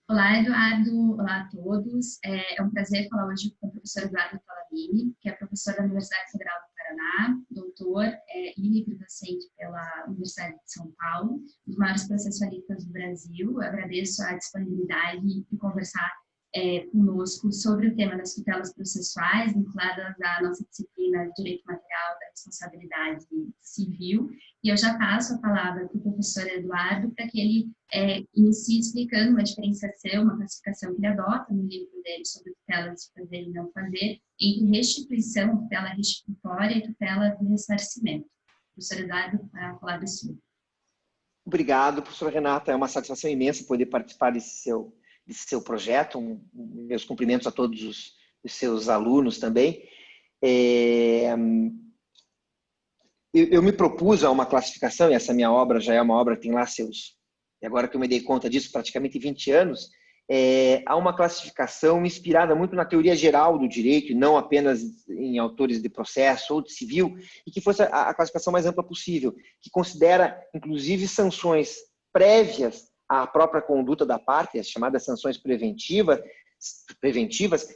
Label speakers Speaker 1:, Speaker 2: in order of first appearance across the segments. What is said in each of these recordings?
Speaker 1: Olá, Eduardo. Olá a todos. É um prazer falar hoje com o professor Eduardo Pallavini, que é professor da Universidade Federal do Paraná, doutor e livre-docente pela Universidade de São Paulo, um dos maiores processualistas do Brasil. Eu agradeço a disponibilidade de conversar conosco sobre o tema das tutelas processuais, vinculadas à nossa disciplina de Direito Material da Responsabilidade Civil. E eu já passo a palavra para o professor Eduardo para que ele inicie explicando uma diferenciação, uma classificação que ele adota no livro dele sobre tutelas de fazer e não fazer, entre restituição, tutela restituitória e tutela do ressarcimento. Professor Eduardo, a palavra é sua.
Speaker 2: Obrigado, professora Renata. É uma satisfação imensa poder participar desse seu projeto. Meus cumprimentos a todos os seus alunos também. Eu me propus a uma classificação, e essa minha obra já é uma obra que tem lá e agora que eu me dei conta disso, praticamente 20 anos, há uma classificação inspirada muito na teoria geral do direito, e não apenas em autores de processo ou de civil, e que fosse a classificação mais ampla possível, que considera, inclusive, sanções prévias à própria conduta da parte, as chamadas sanções preventivas,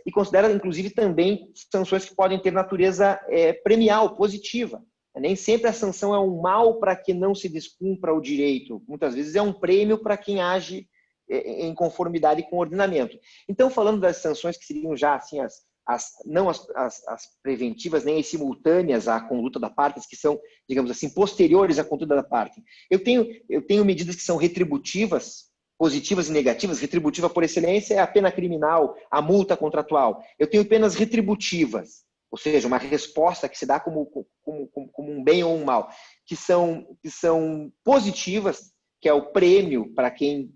Speaker 2: e considera, inclusive, também sanções que podem ter natureza premial, positiva. Nem sempre a sanção é um mal para que não se descumpra o direito. Muitas vezes é um prêmio para quem age em conformidade com o ordenamento. Então, falando das sanções que seriam já assim, não as preventivas, nem as simultâneas à conduta da parte, que são, digamos assim, posteriores à conduta da parte. Eu tenho medidas que são retributivas, positivas e negativas. Retributiva, por excelência, é a pena criminal, a multa contratual. Eu tenho penas retributivas, ou seja, uma resposta que se dá como um bem ou um mal, que são positivas, que é o prêmio para quem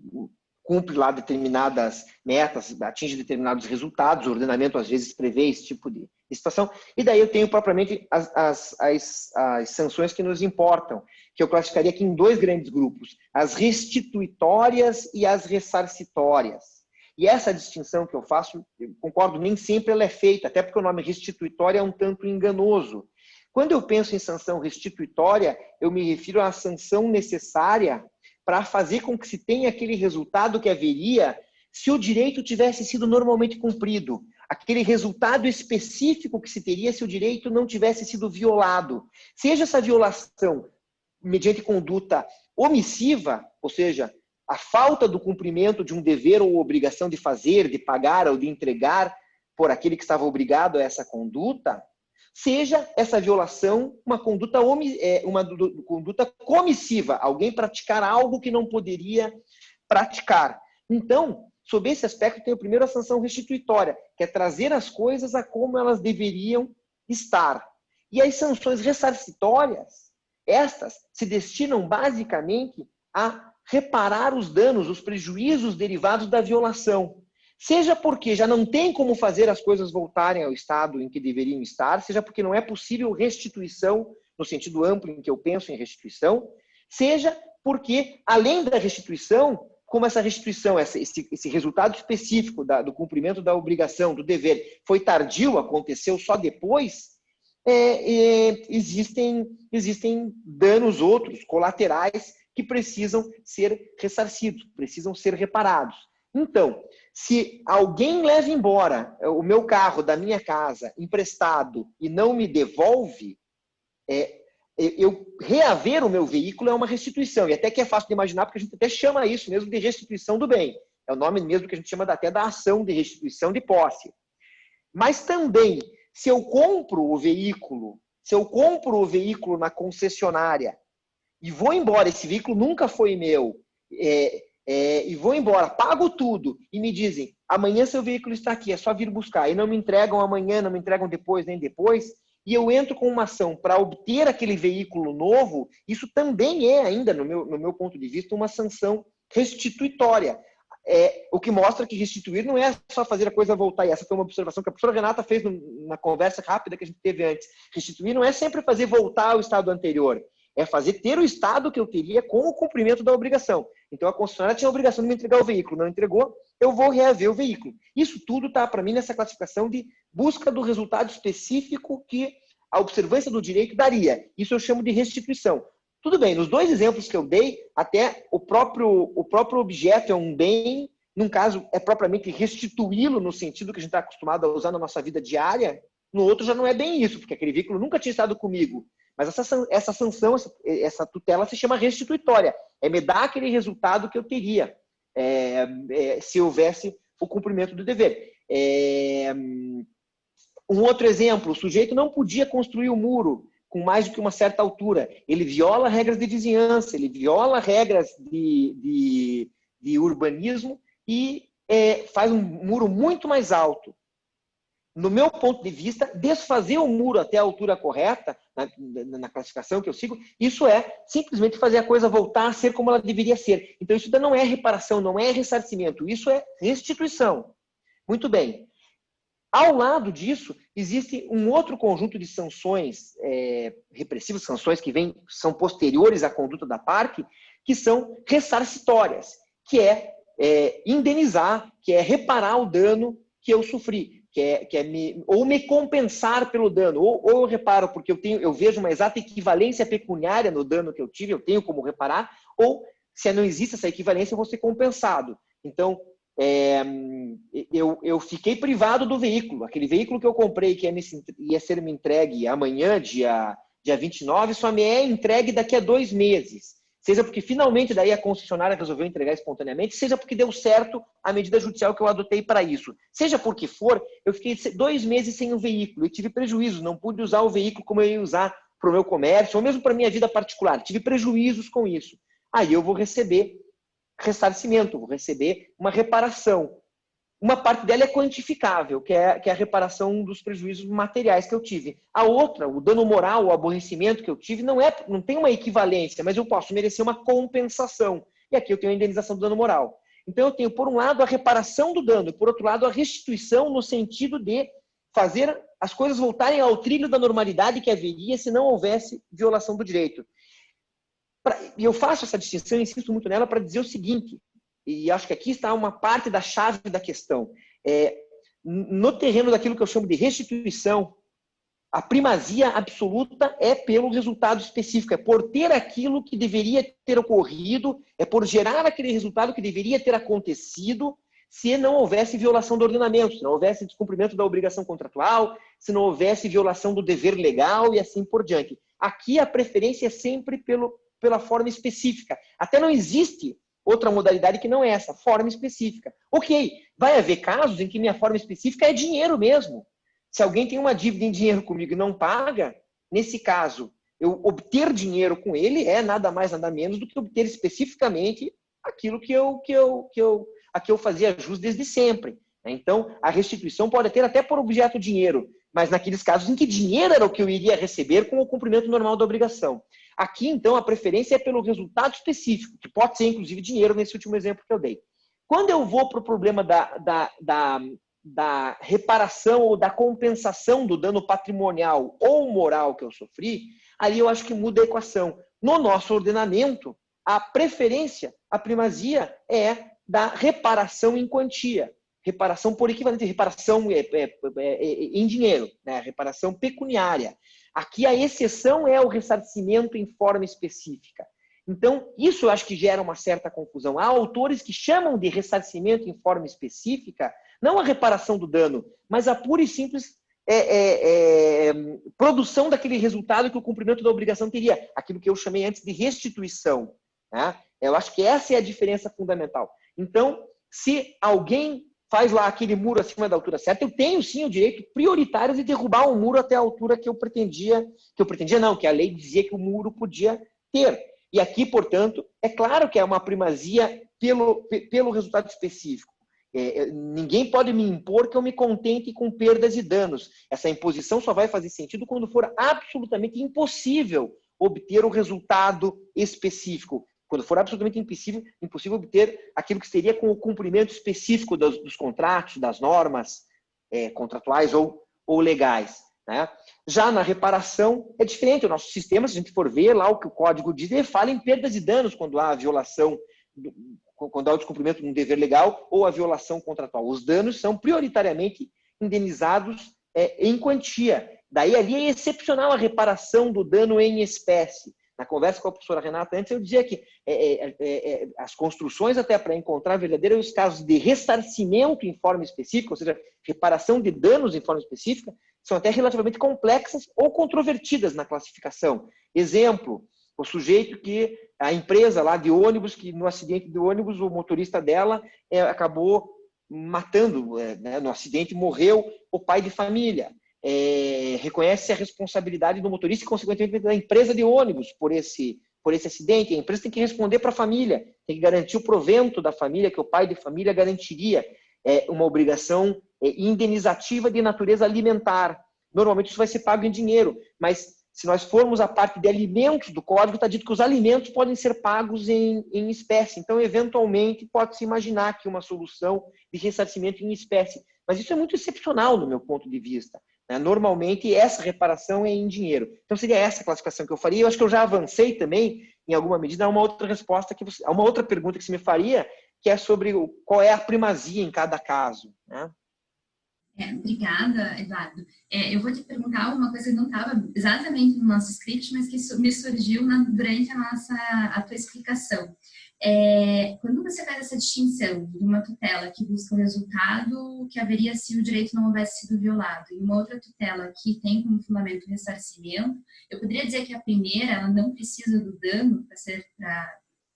Speaker 2: cumpre lá determinadas metas, atinge determinados resultados. O ordenamento, às vezes, prevê esse tipo de situação. E daí eu tenho propriamente as sanções que nos importam, que eu classificaria aqui em dois grandes grupos: as restituitórias e as ressarcitórias. E essa distinção que eu faço, eu concordo, nem sempre ela é feita, até porque o nome restituitória é um tanto enganoso. Quando eu penso em sanção restituitória, eu me refiro à sanção necessária para fazer com que se tenha aquele resultado que haveria se o direito tivesse sido normalmente cumprido. Aquele resultado específico que se teria se o direito não tivesse sido violado. Seja essa violação mediante conduta omissiva, ou seja, a falta do cumprimento de um dever ou obrigação de fazer, de pagar ou de entregar por aquele que estava obrigado a essa conduta, seja essa violação uma conduta comissiva, alguém praticar algo que não poderia praticar. Então, sob esse aspecto, tem o primeiro a sanção restituitória, que é trazer as coisas a como elas deveriam estar. E as sanções ressarcitórias, estas se destinam basicamente a reparar os danos, os prejuízos derivados da violação. Seja porque já não tem como fazer as coisas voltarem ao estado em que deveriam estar, seja porque não é possível restituição, no sentido amplo em que eu penso em restituição, seja porque, além da restituição, como essa restituição, esse resultado específico do cumprimento da obrigação, do dever, foi tardio, aconteceu só depois, existem danos outros, colaterais, que precisam ser ressarcidos, precisam ser reparados. Então, se alguém leva embora o meu carro da minha casa emprestado e não me devolve, eu reaver o meu veículo é uma restituição. E até que é fácil de imaginar, porque a gente até chama isso mesmo de restituição do bem. É o nome mesmo que a gente chama até da ação de restituição de posse. Mas também, se eu compro o veículo na concessionária e vou embora, esse veículo nunca foi meu, e vou embora, pago tudo, e me dizem, amanhã seu veículo está aqui, é só vir buscar, e não me entregam amanhã, não me entregam depois, nem depois, e eu entro com uma ação para obter aquele veículo novo, isso também é ainda, no meu ponto de vista, uma sanção restituitória. O que mostra que restituir não é só fazer a coisa voltar, e essa foi uma observação que a professora Renata fez na conversa rápida que a gente teve antes. Restituir não é sempre fazer voltar ao estado anterior, é fazer ter o estado que eu teria com o cumprimento da obrigação. Então, a concessionária tinha a obrigação de me entregar o veículo, não entregou, eu vou reaver o veículo. Isso tudo está, para mim, nessa classificação de busca do resultado específico que a observância do direito daria. Isso eu chamo de restituição. Tudo bem, nos dois exemplos que eu dei, até o próprio objeto é um bem Num caso, é propriamente restituí-lo no sentido que a gente está acostumado a usar na nossa vida diária. No outro já não é bem isso, porque aquele veículo nunca tinha estado comigo. Mas essa sanção, essa tutela se chama restituitória. É me dar aquele resultado que eu teria se houvesse o cumprimento do dever. Um outro exemplo, o sujeito não podia construir o muro com mais do que uma certa altura. Ele viola regras de vizinhança, ele viola regras de urbanismo e faz um muro muito mais alto. No meu ponto de vista, desfazer o muro até a altura correta, na classificação que eu sigo, isso é simplesmente fazer a coisa voltar a ser como ela deveria ser. Então, isso não é reparação, não é ressarcimento, isso é restituição. Muito bem. Ao lado disso, existe um outro conjunto de sanções repressivas, sanções que são posteriores à conduta da parte, que são ressarcitórias, que é indenizar, que é reparar o dano que eu sofri. Ou me compensar pelo dano, ou eu reparo porque eu vejo uma exata equivalência pecuniária no dano que eu tive, eu tenho como reparar, ou se não existe essa equivalência, eu vou ser compensado. Então, eu fiquei privado do veículo. Aquele veículo que eu comprei, que ia ser me entregue amanhã, dia 29, só me é entregue daqui a 2 meses. Seja porque finalmente daí a concessionária resolveu entregar espontaneamente, seja porque deu certo a medida judicial que eu adotei para isso. Seja porque for, eu fiquei 2 meses sem o veículo e tive prejuízos, não pude usar o veículo como eu ia usar para o meu comércio, ou mesmo para a minha vida particular. Tive prejuízos com isso. Aí eu vou receber ressarcimento, vou receber uma reparação. Uma parte dela é quantificável, que é a reparação dos prejuízos materiais que eu tive. A outra, o dano moral, o aborrecimento que eu tive, não tem uma equivalência, mas eu posso merecer uma compensação. E aqui eu tenho a indenização do dano moral. Então eu tenho, por um lado, a reparação do dano, por outro lado, a restituição no sentido de fazer as coisas voltarem ao trilho da normalidade que haveria se não houvesse violação do direito. E eu faço essa distinção, insisto muito nela, para dizer o seguinte, e acho que aqui está uma parte da chave da questão. No terreno daquilo que eu chamo de restituição, a primazia absoluta é pelo resultado específico, é por ter aquilo que deveria ter ocorrido, é por gerar aquele resultado que deveria ter acontecido se não houvesse violação do ordenamento, se não houvesse descumprimento da obrigação contratual, se não houvesse violação do dever legal e assim por diante. Aqui a preferência é sempre pela forma específica. Até não existe outra modalidade que não é essa, forma específica. Ok, vai haver casos em que minha forma específica é dinheiro mesmo. Se alguém tem uma dívida em dinheiro comigo e não paga, nesse caso, eu obter dinheiro com ele é nada mais, nada menos do que obter especificamente aquilo que eu fazia jus desde sempre. Então, a restituição pode ter até por objeto dinheiro, mas naqueles casos em que dinheiro era o que eu iria receber com o cumprimento normal da obrigação. Aqui, então, a preferência é pelo resultado específico, que pode ser, inclusive, dinheiro, nesse último exemplo que eu dei. Quando eu vou para o problema da reparação ou da compensação do dano patrimonial ou moral que eu sofri, ali eu acho que muda a equação. No nosso ordenamento, a preferência, a primazia é da reparação em quantia. Reparação por equivalente, reparação em dinheiro, né? Reparação pecuniária. Aqui a exceção é o ressarcimento em forma específica. Então, isso eu acho que gera uma certa confusão. Há autores que chamam de ressarcimento em forma específica, não a reparação do dano, mas a pura e simples produção daquele resultado que o cumprimento da obrigação teria. Aquilo que eu chamei antes de restituição. Né? Eu acho que essa é a diferença fundamental. Então, se alguém faz lá aquele muro acima da altura certa, eu tenho sim o direito prioritário de derrubar o muro até a altura que eu pretendia não, que a lei dizia que o muro podia ter. E aqui, portanto, é claro que é uma primazia pelo resultado específico. Ninguém pode me impor que eu me contente com perdas e danos. Essa imposição só vai fazer sentido quando for absolutamente impossível obter o resultado específico. Quando for absolutamente impossível obter aquilo que seria com o cumprimento específico dos contratos, das normas contratuais ou legais. Né? Já na reparação é diferente. O nosso sistema, se a gente for ver lá o que o código diz, ele fala em perdas e danos quando há a violação, quando há o descumprimento de um dever legal ou a violação contratual. Os danos são prioritariamente indenizados em quantia. Daí ali é excepcional a reparação do dano em espécie. Na conversa com a professora Renata antes, eu dizia que as construções até para encontrar verdadeiros casos de ressarcimento em forma específica, ou seja, reparação de danos em forma específica, são até relativamente complexas ou controvertidas na classificação. Exemplo, o sujeito que, a empresa lá de ônibus, que no acidente de ônibus, o motorista dela acabou matando, né, no acidente morreu o pai de família. Reconhece a responsabilidade do motorista e, consequentemente, da empresa de ônibus por esse acidente. A empresa tem que responder para a família, tem que garantir o provento da família, que o pai de família garantiria. Uma obrigação indenizativa de natureza alimentar. Normalmente isso vai ser pago em dinheiro, mas se nós formos a parte de alimentos do código, está dito que os alimentos podem ser pagos em espécie. Então, eventualmente, pode-se imaginar que uma solução de ressarcimento em espécie. Mas isso é muito excepcional, no meu ponto de vista. Normalmente, essa reparação é em dinheiro. Então, seria essa a classificação que eu faria. Eu acho que eu já avancei também, em alguma medida, a uma outra resposta, a uma outra pergunta que você me faria, que é sobre qual é a primazia em cada caso, né?
Speaker 1: Obrigada, Eduardo. Eu vou te perguntar uma coisa que não estava exatamente no nosso script, mas que me surgiu durante a tua explicação. Quando você faz essa distinção de uma tutela que busca o resultado que haveria se o direito não houvesse sido violado e uma outra tutela que tem como fundamento o ressarcimento, eu poderia dizer que a primeira ela não precisa do dano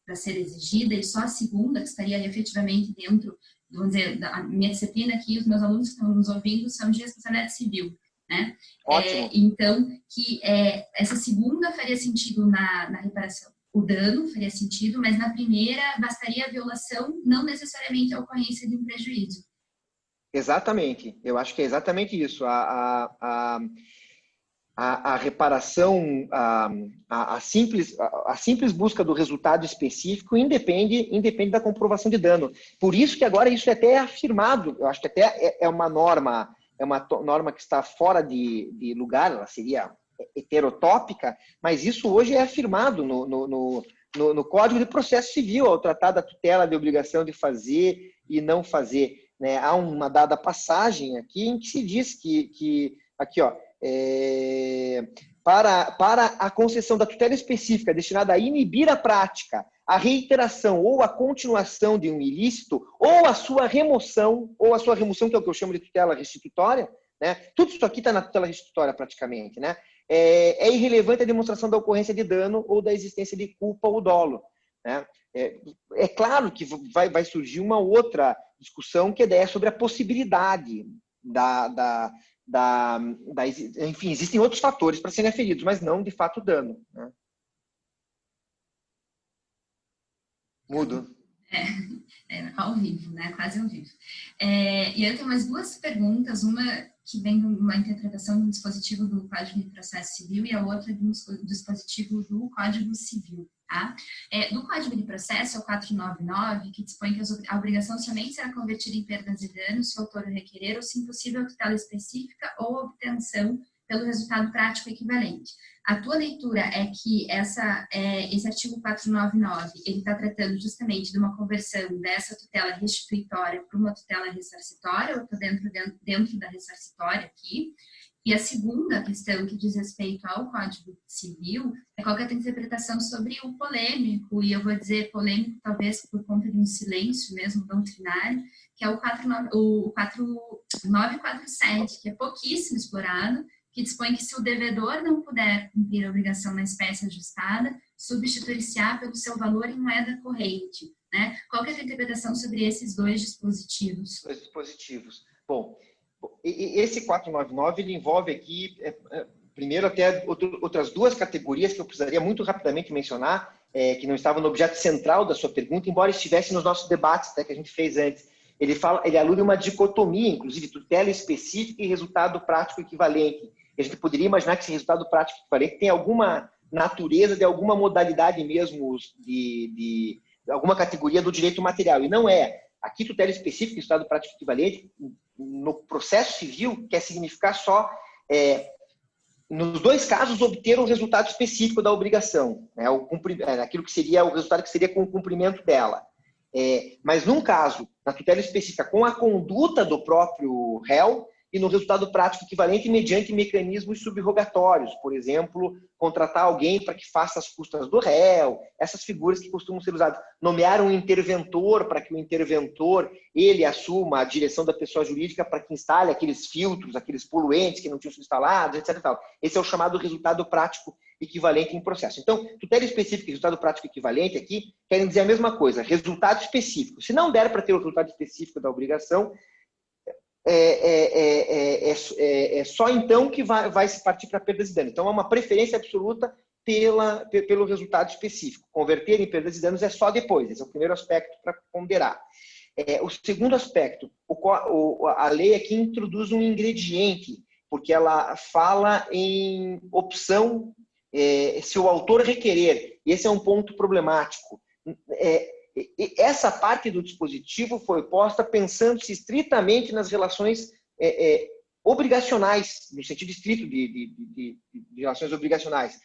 Speaker 1: para ser exigida e só a segunda, que estaria efetivamente dentro, vamos dizer, a minha disciplina aqui, os meus alunos que estão nos ouvindo são de responsabilidade civil, né?
Speaker 2: Ótimo.
Speaker 1: Então, que essa segunda faria sentido na reparação. O dano faria sentido, mas na primeira bastaria a violação, não necessariamente a ocorrência de um prejuízo.
Speaker 2: Exatamente. Eu acho que é exatamente isso. A reparação, a simples busca do resultado específico independe da comprovação de dano. Por isso que agora isso é até afirmado, eu acho que até é uma norma que está fora de lugar, ela seria heterotópica, mas isso hoje é afirmado no Código de Processo Civil, ao tratar da tutela de obrigação de fazer e não fazer, né? Há uma dada passagem aqui em que se diz que aqui, ó, para a concessão da tutela específica destinada a inibir a prática, a reiteração ou a continuação de um ilícito, ou a sua remoção, que é o que eu chamo de tutela restitutória, né? Tudo isso aqui está na tutela restitutória praticamente, né? É irrelevante a demonstração da ocorrência de dano ou da existência de culpa ou dolo, né? É claro que vai surgir uma outra discussão que é sobre a possibilidade enfim, existem outros fatores para serem aferidos, mas não, de fato, dano, né? Mudo.
Speaker 1: Ao vivo, né? Quase ao vivo. E eu tenho mais duas perguntas, uma que vem de uma interpretação de um dispositivo do Código de Processo Civil e a outra de um dispositivo do Código Civil. Tá? Do Código de Processo, é o 499, que dispõe que a obrigação somente será convertida em perdas e danos se o autor o requerer ou se impossível tutela específica ou obtenção pelo resultado prático equivalente. A tua leitura é que esse artigo 499, ele está tratando justamente de uma conversão dessa tutela restituitória para uma tutela ressarcitória, ou está dentro da ressarcitória aqui. E a segunda questão que diz respeito ao Código Civil é qual que é a tua interpretação sobre o polêmico, e eu vou dizer polêmico talvez por conta de um silêncio mesmo doutrinário, que é o 4947, que é pouquíssimo explorado, que dispõe que se o devedor não puder cumprir a obrigação na espécie ajustada, substituir-se-á pelo seu valor em moeda corrente, né? Qual que é a tua interpretação sobre esses dois dispositivos?
Speaker 2: Dois dispositivos. Bom, esse 499 ele envolve aqui, primeiro, até outras duas categorias que eu precisaria muito rapidamente mencionar, que não estavam no objeto central da sua pergunta, embora estivessem nos nossos debates, que a gente fez antes. Ele alude a uma dicotomia, inclusive tutela específica e resultado prático equivalente. A gente poderia imaginar que esse resultado prático equivalente tem alguma natureza de alguma modalidade mesmo, de alguma categoria do direito material. E não é. Aqui, tutela específica e resultado prático equivalente, no processo civil, quer significar só, nos dois casos, obter o resultado específico da obrigação, né? Aquilo que seria o resultado que seria com o cumprimento dela. Mas num caso, na tutela específica, com a conduta do próprio réu, e no resultado prático equivalente mediante mecanismos subrogatórios, por exemplo, contratar alguém para que faça as custas do réu, essas figuras que costumam ser usadas. Nomear um interventor para que o interventor ele assuma a direção da pessoa jurídica para que instale aqueles filtros, aqueles poluentes que não tinham sido instalados, etc. Esse é o chamado resultado prático equivalente em processo. Então, tutela específica e resultado prático equivalente aqui querem dizer a mesma coisa, resultado específico. Se não der para ter o resultado específico da obrigação, é só então que vai se partir para perdas e danos. Então, é uma preferência absoluta pelo resultado específico. Converter em perdas e danos é só depois. Esse é o primeiro aspecto para ponderar. O segundo aspecto, a lei aqui introduz um ingrediente, porque ela fala em opção, se o autor requerer. E esse é um ponto problemático. Essa parte do dispositivo foi posta pensando-se estritamente nas relações obrigacionais, no sentido estrito de relações obrigacionais.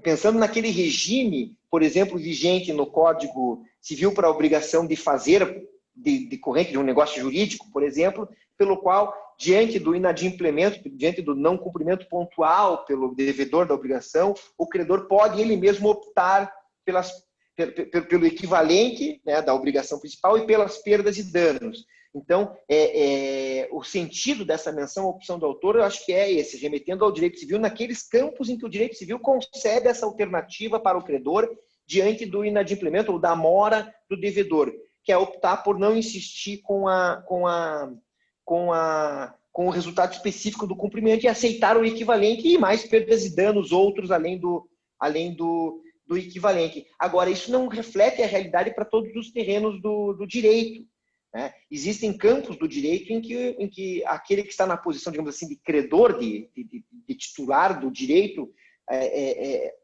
Speaker 2: Pensando naquele regime, por exemplo, vigente no Código Civil para a obrigação de fazer decorrente de um negócio jurídico, por exemplo, pelo qual, diante do inadimplemento, diante do não cumprimento pontual pelo devedor da obrigação, o credor pode ele mesmo optar pelo equivalente, né, da obrigação principal e pelas perdas e danos. Então, o sentido dessa menção à opção do autor, eu acho que é esse, remetendo ao direito civil naqueles campos em que o direito civil concede essa alternativa para o credor diante do inadimplemento ou da mora do devedor, que é optar por não insistir com o resultado específico do cumprimento e aceitar o equivalente e mais perdas e danos outros além do equivalente. Agora, isso não reflete a realidade para todos os terrenos do direito, né? Existem campos do direito em que aquele que está na posição, digamos assim, de credor, de titular do direito,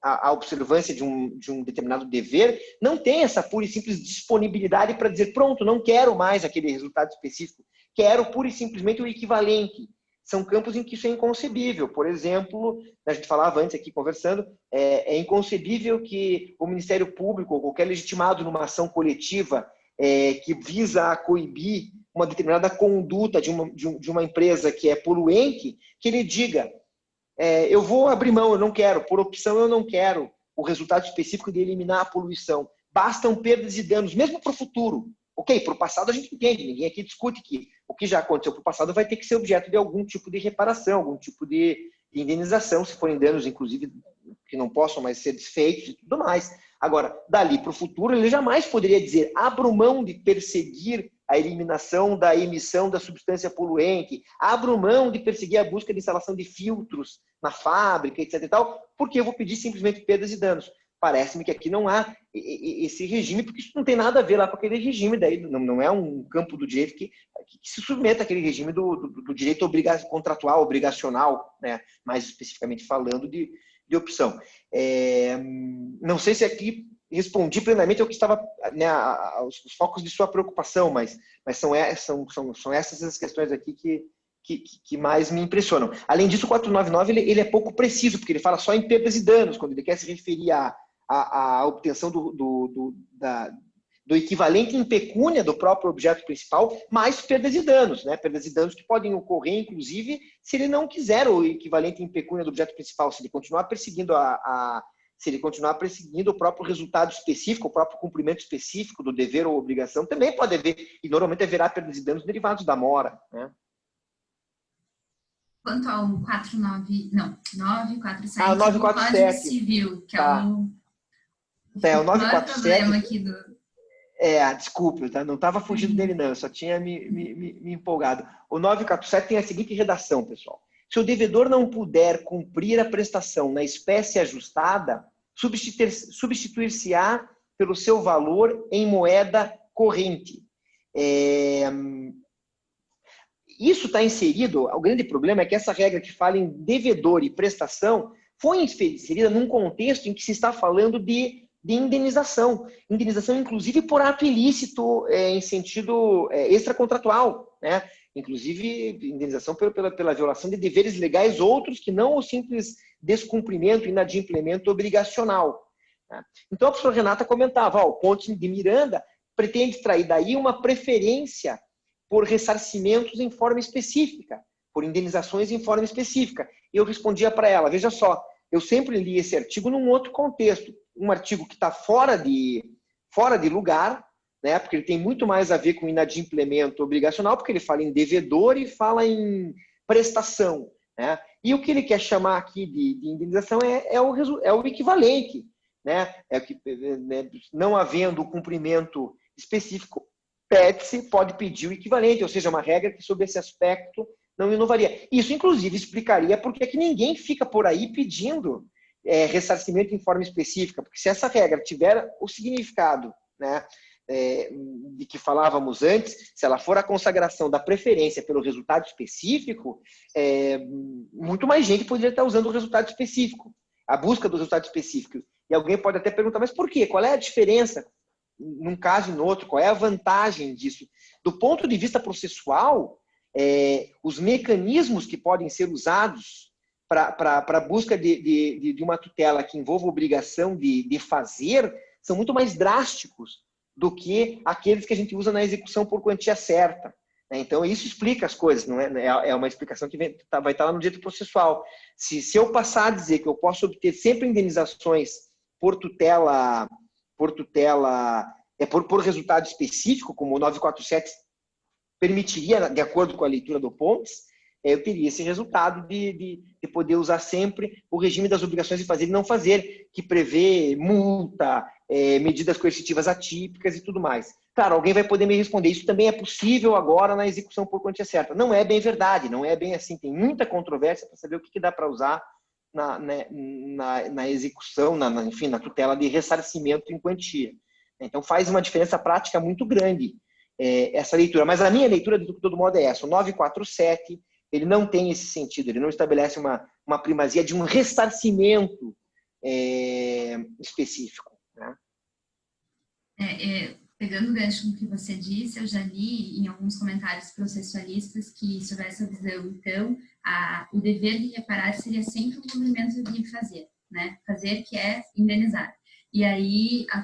Speaker 2: a observância de um determinado dever, não tem essa pura e simples disponibilidade para dizer, pronto, não quero mais aquele resultado específico, quero pura e simplesmente o equivalente. São campos em que isso é inconcebível. Por exemplo, a gente falava antes aqui conversando, é inconcebível que o Ministério Público ou qualquer legitimado numa ação coletiva que visa coibir uma determinada conduta de uma empresa que é poluente, que ele diga, eu vou abrir mão, eu não quero, por opção eu não quero o resultado específico de eliminar a poluição. Bastam perdas e danos, mesmo para o futuro. Ok, para o passado a gente entende, ninguém aqui discute que o que já aconteceu para o passado vai ter que ser objeto de algum tipo de reparação, algum tipo de indenização, se forem danos, inclusive, que não possam mais ser desfeitos e tudo mais. Agora, dali para o futuro, ele jamais poderia dizer, abro mão de perseguir a eliminação da emissão da substância poluente, abro mão de perseguir a busca de instalação de filtros na fábrica, etc. e tal, porque eu vou pedir simplesmente perdas e danos. Parece-me que aqui não há esse regime, porque isso não tem nada a ver lá com aquele regime, daí não é um campo do direito que se submete àquele regime do direito contratual, obrigacional, né? Mais especificamente falando de opção. Não sei se aqui respondi plenamente ao que estava, né, aos focos de sua preocupação, mas são essas as questões aqui que mais me impressionam. Além disso, o 499 ele é pouco preciso, porque ele fala só em perdas e danos, quando ele quer se referir à obtenção do equivalente em pecúnia do próprio objeto principal, mais perdas e danos, né? Perdas e danos que podem ocorrer, inclusive, se ele não quiser o equivalente em pecúnia do objeto principal, se ele continuar perseguindo o próprio resultado específico, o próprio cumprimento específico do dever ou obrigação, também pode haver, e normalmente haverá perdas e danos derivados da mora, né?
Speaker 1: Quanto ao 947
Speaker 2: o 947
Speaker 1: do Código Civil, que
Speaker 2: tá.
Speaker 1: É
Speaker 2: o 947
Speaker 1: problema aqui do...
Speaker 2: Desculpe, tá? Não estava fugindo dele não, eu só tinha me empolgado. O 947 tem a seguinte redação, pessoal. Se o devedor não puder cumprir a prestação na espécie ajustada, substituir-se-á pelo seu valor em moeda corrente. Isso está inserido, o grande problema é que essa regra que fala em devedor e prestação foi inserida num contexto em que se está falando de indenização. Indenização, inclusive, por ato ilícito em sentido extracontratual, né? Inclusive, indenização pela violação de deveres legais outros que não o simples descumprimento, inadimplemento obrigacional. Né? Então, a professora Renata comentava, o Ponte de Miranda pretende extrair daí uma preferência por ressarcimentos em forma específica, por indenizações em forma específica. E eu respondia para ela, veja só, eu sempre li esse artigo num outro contexto, um artigo que está fora de lugar, né, porque ele tem muito mais a ver com inadimplemento obrigacional, porque ele fala em devedor e fala em prestação, né? E o que ele quer chamar aqui de indenização é o equivalente, né? Não havendo o cumprimento específico, pode pedir o equivalente, ou seja, uma regra que, sob esse aspecto, não inovaria. Isso, inclusive, explicaria por que ninguém fica por aí pedindo ressarcimento em forma específica, porque se essa regra tiver o significado, né, de que falávamos antes, se ela for a consagração da preferência pelo resultado específico, muito mais gente poderia estar usando o resultado específico, a busca do resultado específico. E alguém pode até perguntar, mas por quê? Qual é a diferença num caso e no outro? Qual é a vantagem disso? Do ponto de vista processual, os mecanismos que podem ser usados para a busca de uma tutela que envolva obrigação de fazer são muito mais drásticos do que aqueles que a gente usa na execução por quantia certa. Então, isso explica as coisas, não é uma explicação que vai estar lá no direito processual. Se eu passar a dizer que eu posso obter sempre indenizações por tutela, por resultado específico, como o 947 permitiria, de acordo com a leitura do Pontes, eu teria esse resultado de poder usar sempre o regime das obrigações de fazer e não fazer, que prevê multa, medidas coercitivas atípicas e tudo mais. Claro, alguém vai poder me responder, isso também é possível agora na execução por quantia certa. Não é bem verdade, não é bem assim. Tem muita controvérsia para saber o que dá para usar na execução, enfim, na tutela de ressarcimento em quantia. Então, faz uma diferença prática muito grande essa leitura. Mas a minha leitura, de todo modo, é essa. O 947, ele não tem esse sentido, ele não estabelece uma primazia de um ressarcimento específico, né?
Speaker 1: Pegando o gancho no que você disse, eu já li em alguns comentários processualistas que, sob essa visão, então, o dever de reparar seria sempre o cumprimento de fazer, né? Fazer que é indenizar. E aí, a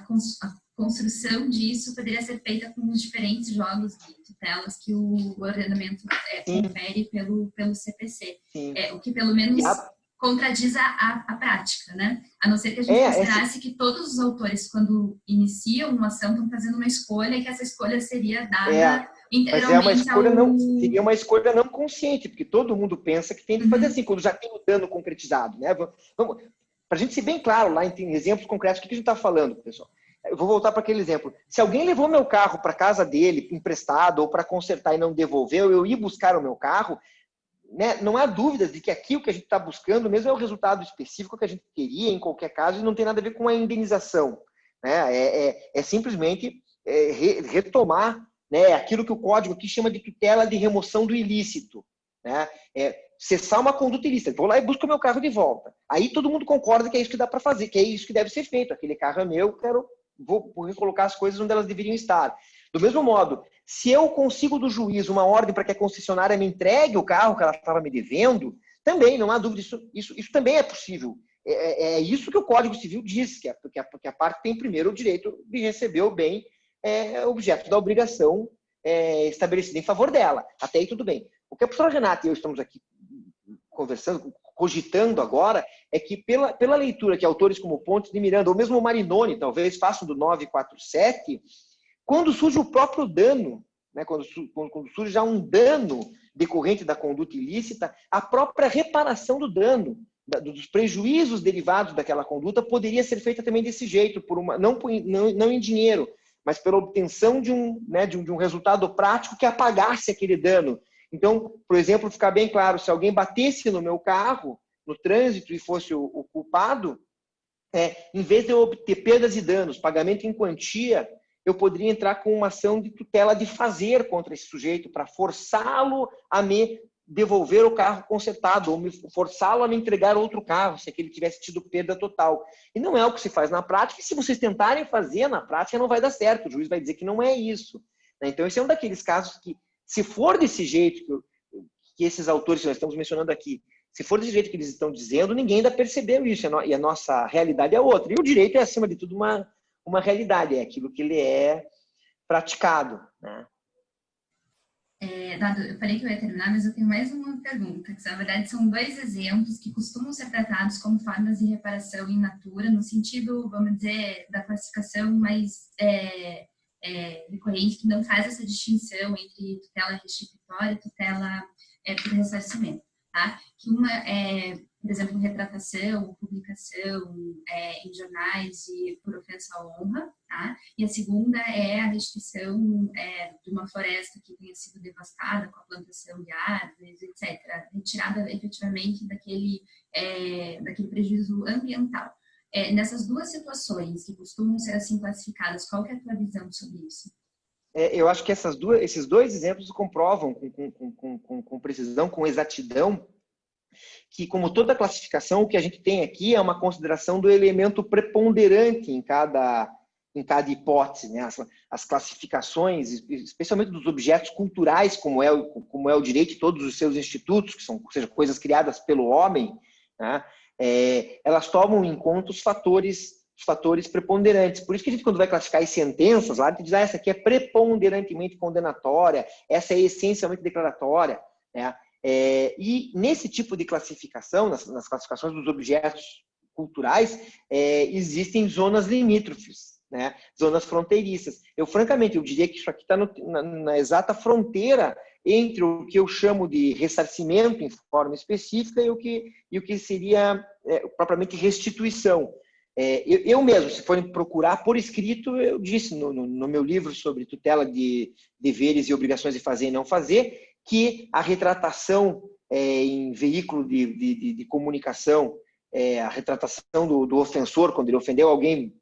Speaker 1: construção disso poderia ser feita com os diferentes jogos de tutelas que o ordenamento confere pelo CPC. O que, pelo menos, contradiz a prática, né? A não ser que a gente considerasse que todos os autores, quando iniciam uma ação, estão fazendo uma escolha e que essa escolha seria dada integralmente
Speaker 2: seria uma escolha não consciente, porque todo mundo pensa que tem que fazer assim, quando já tem o dano concretizado, né? Para a gente ser bem claro, lá em exemplos concretos, o que a gente está falando, pessoal? Eu vou voltar para aquele exemplo. Se alguém levou meu carro para casa dele, emprestado, ou para consertar e não devolveu, eu ir buscar o meu carro, né, não há dúvidas de que aqui o que a gente está buscando mesmo é o resultado específico que a gente queria em qualquer caso e não tem nada a ver com a indenização, né? Simplesmente retomar, né, aquilo que o código aqui chama de tutela de remoção do ilícito, né? Cessar uma conduta ilícita. Vou lá e busco o meu carro de volta. Aí todo mundo concorda que é isso que dá para fazer, que é isso que deve ser feito. Aquele carro é meu, vou recolocar as coisas onde elas deveriam estar. Do mesmo modo, se eu consigo do juiz uma ordem para que a concessionária me entregue o carro que ela estava me devendo, também, não há dúvida, isso também é possível. É isso que o Código Civil diz, que a parte tem primeiro o direito de receber o bem objeto da obrigação estabelecida em favor dela. Até aí tudo bem. O que a professora Renata e eu estamos aqui conversando, cogitando agora, é que pela leitura que autores como Pontes de Miranda, ou mesmo o Marinoni, talvez, façam do 947, quando surge o próprio dano, né, quando surge já um dano decorrente da conduta ilícita, a própria reparação do dano, dos prejuízos derivados daquela conduta, poderia ser feita também desse jeito, não em dinheiro, mas pela obtenção de um resultado prático que apagasse aquele dano. Então, por exemplo, ficar bem claro, se alguém batesse no meu carro, no trânsito, e fosse o culpado, em vez de eu obter perdas e danos, pagamento em quantia, eu poderia entrar com uma ação de tutela de fazer contra esse sujeito para forçá-lo a me devolver o carro consertado, ou forçá-lo a me entregar outro carro, se aquele tivesse tido perda total. E não é o que se faz na prática, e se vocês tentarem fazer na prática, não vai dar certo, o juiz vai dizer que não é isso. Então, esse é um daqueles casos que, se for desse jeito que esses autores que nós estamos mencionando aqui, se for desse jeito que eles estão dizendo, ninguém ainda percebeu isso, e a nossa realidade é outra. E o direito é, acima de tudo, uma realidade, é aquilo que ele é praticado, né?
Speaker 1: Dado, eu falei que eu ia terminar, mas eu tenho mais uma pergunta, que na verdade são dois exemplos que costumam ser tratados como formas de reparação in natura, no sentido, vamos dizer, da classificação mais recorrente, que não faz essa distinção entre tutela restituitória e tutela por ressarcimento, tá? Que uma é, por exemplo, retratação, publicação em jornais e por ofensa à honra, tá? E a segunda é a restituição de uma floresta que tenha sido devastada com a plantação de árvores, etc. Retirada efetivamente daquele prejuízo ambiental. Nessas duas situações que costumam ser assim classificadas, qual que é a tua visão sobre isso?
Speaker 2: Eu acho que esses dois exemplos comprovam com precisão, com exatidão, que, como toda classificação, o que a gente tem aqui é uma consideração do elemento preponderante em cada hipótese, né? As classificações, especialmente dos objetos culturais, como é o direito de todos os seus institutos, que são, ou seja, coisas criadas pelo homem, né? Elas tomam em conta os fatores preponderantes. Por isso que a gente, quando vai classificar as sentenças, lá a gente diz, essa aqui é preponderantemente condenatória, essa é essencialmente declaratória, né? E nesse tipo de classificação, nas classificações dos objetos culturais, existem zonas limítrofes, né? Zonas fronteiriças. Francamente, eu diria que isso aqui está na exata fronteira entre o que eu chamo de ressarcimento em forma específica e o que seria propriamente restituição. Eu mesmo, se forem procurar por escrito, eu disse no meu livro sobre tutela de deveres e obrigações de fazer e não fazer, que a retratação em veículo de comunicação, a retratação do ofensor, quando ele ofendeu alguém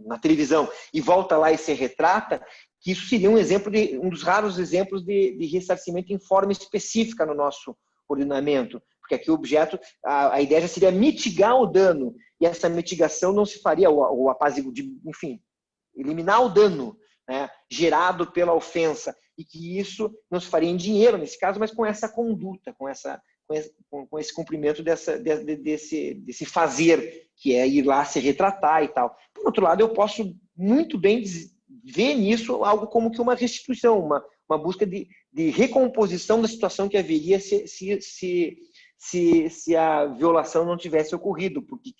Speaker 2: na televisão e volta lá e se retrata, que isso seria um dos raros exemplos de ressarcimento em forma específica no nosso ordenamento, porque aqui o objeto, a ideia já seria mitigar o dano, e essa mitigação não se faria, o apaziguo, enfim, eliminar o dano, né, gerado pela ofensa, e que isso não se faria em dinheiro, nesse caso, mas com essa conduta, com esse cumprimento desse fazer, que é ir lá se retratar e tal. Por outro lado, eu posso muito bem ver nisso algo como que uma restituição, uma busca de recomposição da situação que haveria se a violação não tivesse ocorrido, porque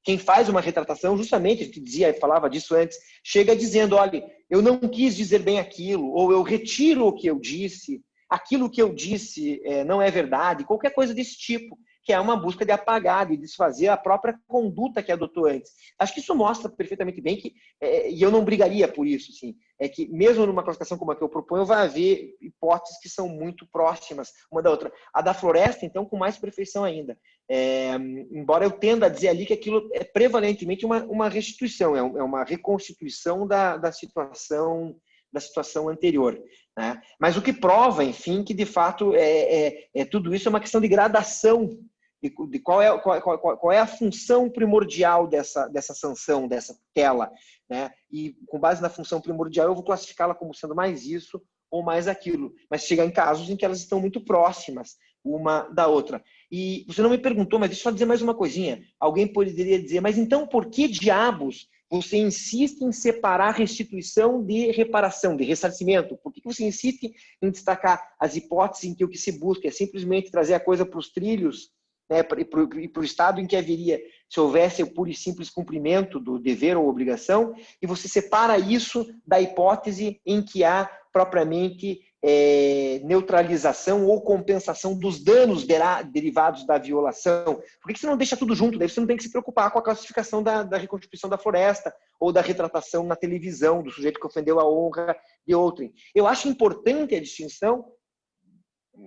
Speaker 2: quem faz uma retratação, justamente, a gente falava disso antes, chega dizendo, olha, eu não quis dizer bem aquilo, ou eu retiro o que eu disse, aquilo que eu disse não é verdade, qualquer coisa desse tipo, que é uma busca de apagar, de desfazer a própria conduta que adotou antes. Acho que isso mostra perfeitamente bem que, e eu não brigaria por isso, sim, é que mesmo numa classificação como a que eu proponho, vai haver hipóteses que são muito próximas uma da outra. A da floresta, então, com mais perfeição ainda. Embora eu tenda a dizer ali que aquilo é prevalentemente uma restituição, é uma reconstituição da situação anterior, né? Mas o que prova, enfim, que de fato tudo isso é uma questão de gradação, de qual é a função primordial dessa sanção, dessa tutela, né? E com base na função primordial eu vou classificá-la como sendo mais isso ou mais aquilo, mas chega em casos em que elas estão muito próximas uma da outra. E você não me perguntou, mas deixa eu só dizer mais uma coisinha. Alguém poderia dizer, mas então por que diabos você insiste em separar restituição de reparação, de ressarcimento? Por que você insiste em destacar as hipóteses em que o que se busca é simplesmente trazer a coisa para os trilhos, né, e para o estado em que haveria, se houvesse o puro e simples cumprimento do dever ou obrigação, e você separa isso da hipótese em que há propriamente neutralização ou compensação dos danos derivados da violação? Por que você não deixa tudo junto? Daí você não tem que se preocupar com a classificação da reconstituição da floresta ou da retratação na televisão do sujeito que ofendeu a honra de outrem. Eu acho importante a distinção,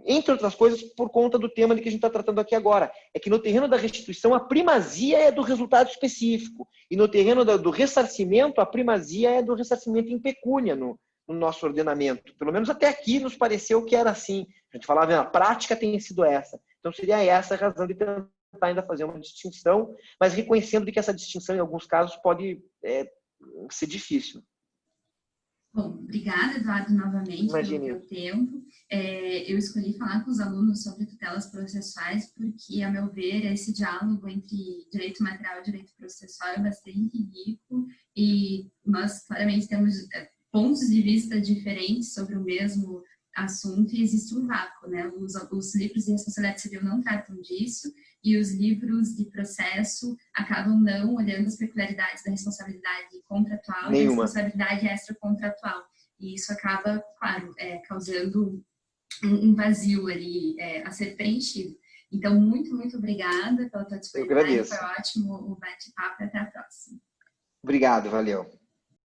Speaker 2: entre outras coisas, por conta do tema de que a gente está tratando aqui agora. É que no terreno da restituição, a primazia é do resultado específico. E no terreno do ressarcimento, a primazia é do ressarcimento em pecúnia no nosso ordenamento. Pelo menos até aqui nos pareceu que era assim. A gente falava, a prática tem sido essa. Então seria essa a razão de tentar ainda fazer uma distinção, mas reconhecendo de que essa distinção, em alguns casos, pode ser difícil.
Speaker 1: Bom, obrigada, Eduardo, novamente pelo teu tempo. Eu escolhi falar com os alunos sobre tutelas processuais porque, a meu ver, esse diálogo entre direito material e direito processual é bastante rico e nós claramente temos pontos de vista diferentes sobre o mesmo assunto e existe um vácuo, né? Os livros de responsabilidade civil não tratam disso e os livros de processo acabam não olhando as peculiaridades da responsabilidade contratual e da
Speaker 2: Nenhuma.
Speaker 1: responsabilidade extracontratual. E isso acaba, claro, causando um vazio ali a ser preenchido. Então, muito, muito obrigada pela tua disponibilidade.
Speaker 2: Eu agradeço.
Speaker 1: Foi ótimo o bate-papo e até a próxima.
Speaker 2: Obrigado, valeu.